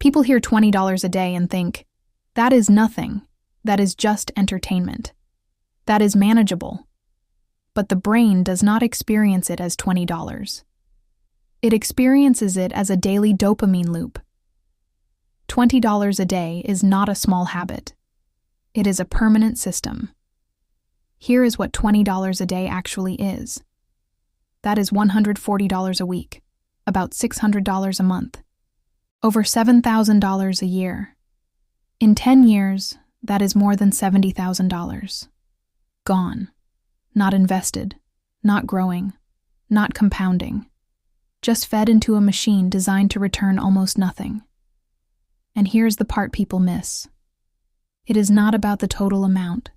People hear $20 a day and think, that is nothing. That is just entertainment. That is manageable. But the brain does not experience it as $20. It experiences it as a daily dopamine loop. $20 a day is not a small habit. It is a permanent system. Here is what $20 a day actually is. That is $140 a week, about $600 a month, over $7,000 a year. In 10 years, that is more than $70,000. Gone. Not invested, not growing, not compounding. Just fed into a machine designed to return almost nothing. And here's the part people miss. It is not about the total amount.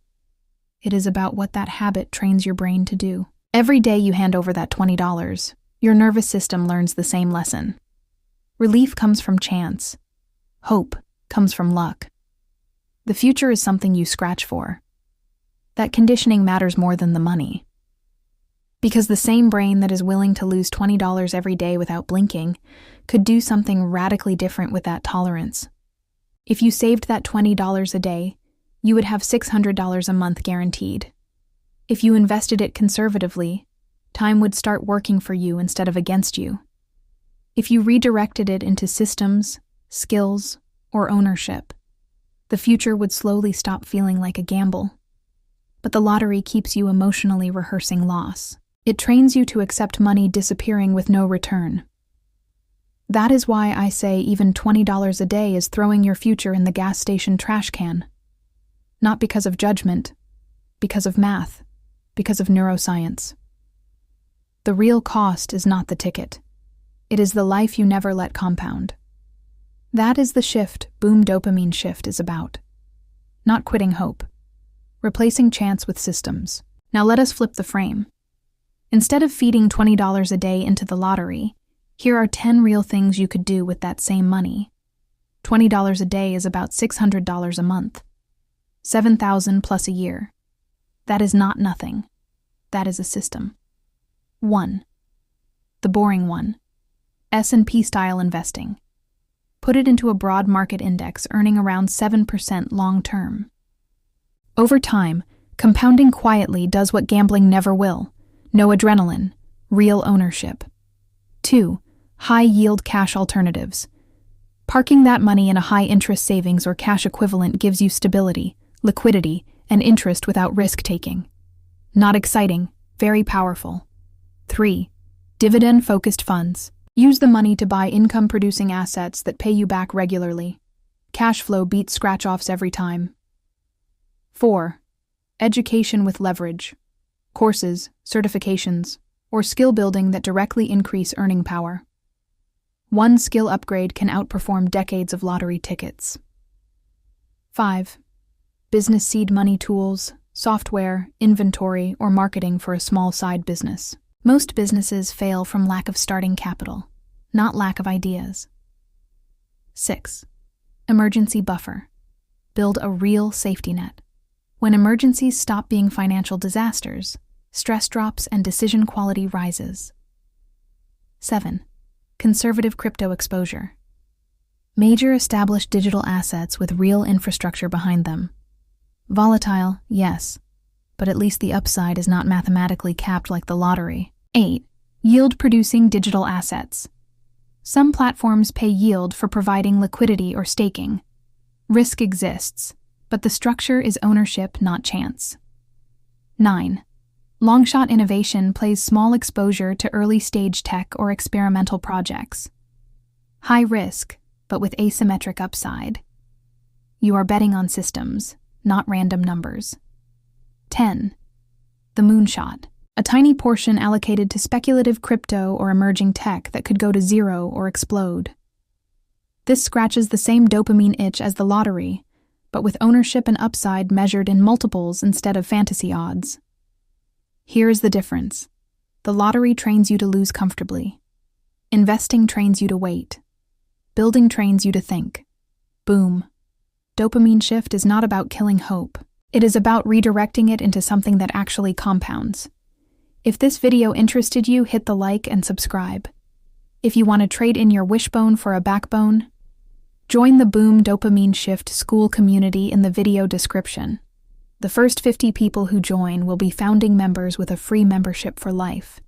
It is about what that habit trains your brain to do. Every day you hand over that $20, your nervous system learns the same lesson. Relief comes from chance. Hope comes from luck. The future is something you scratch for. That conditioning matters more than the money. Because the same brain that is willing to lose $20 every day without blinking could do something radically different with that tolerance. If you saved that $20 a day, you would have $600 a month guaranteed. If you invested it conservatively, time would start working for you instead of against you. If you redirected it into systems, skills, or ownership, the future would slowly stop feeling like a gamble. But the lottery keeps you emotionally rehearsing loss. It trains you to accept money disappearing with no return. That is why I say even $20 a day is throwing your future in the gas station trash can. Not because of judgment, because of math, because of neuroscience. The real cost is not the ticket. It is the life you never let compound. That is the shift Boom Dopamine Shift is about. Not quitting hope. Replacing chance with systems. Now let us flip the frame. Instead of feeding $20 a day into the lottery, here are 10 real things you could do with that same money. $20 a day is about $600 a month. $7,000 plus a year. That is not nothing. That is a system. 1. The boring one. S&P style investing. Put it into a broad market index earning around 7% long term. Over time, compounding quietly does what gambling never will. No adrenaline, real ownership. 2. High-yield cash alternatives. Parking that money in a high-interest savings or cash equivalent gives you stability, liquidity, and interest without risk-taking. Not exciting, very powerful. 3. Dividend-focused funds. Use the money to buy income-producing assets that pay you back regularly. Cash flow beats scratch-offs every time. 4. Education with leverage. Courses, certifications, or skill building that directly increase earning power. One skill upgrade can outperform decades of lottery tickets. 5. Business seed money tools, software, inventory, or marketing for a small side business. Most businesses fail from lack of starting capital, not lack of ideas. 6. Emergency buffer. Build a real safety net. When emergencies stop being financial disasters, stress drops and decision quality rises. 7. Conservative crypto exposure. Major established digital assets with real infrastructure behind them. Volatile, yes, but at least the upside is not mathematically capped like the lottery. 8. Yield-producing digital assets. Some platforms pay yield for providing liquidity or staking. Risk exists, but the structure is ownership, not chance. 9. Longshot innovation plays small exposure to early-stage tech or experimental projects. High risk, but with asymmetric upside. You are betting on systems, not random numbers. 10. The moonshot. A tiny portion allocated to speculative crypto or emerging tech that could go to zero or explode. This scratches the same dopamine itch as the lottery, but with ownership and upside measured in multiples instead of fantasy odds. Here is the difference. The lottery trains you to lose comfortably. Investing trains you to wait. Building trains you to think. Boom. Dopamine shift is not about killing hope. It is about redirecting it into something that actually compounds. If this video interested you, hit the like and subscribe. If you want to trade in your wishbone for a backbone, Join the Boom Dopamine Shift School community in the video description. The first 50 people who join will be founding members with a free membership for life.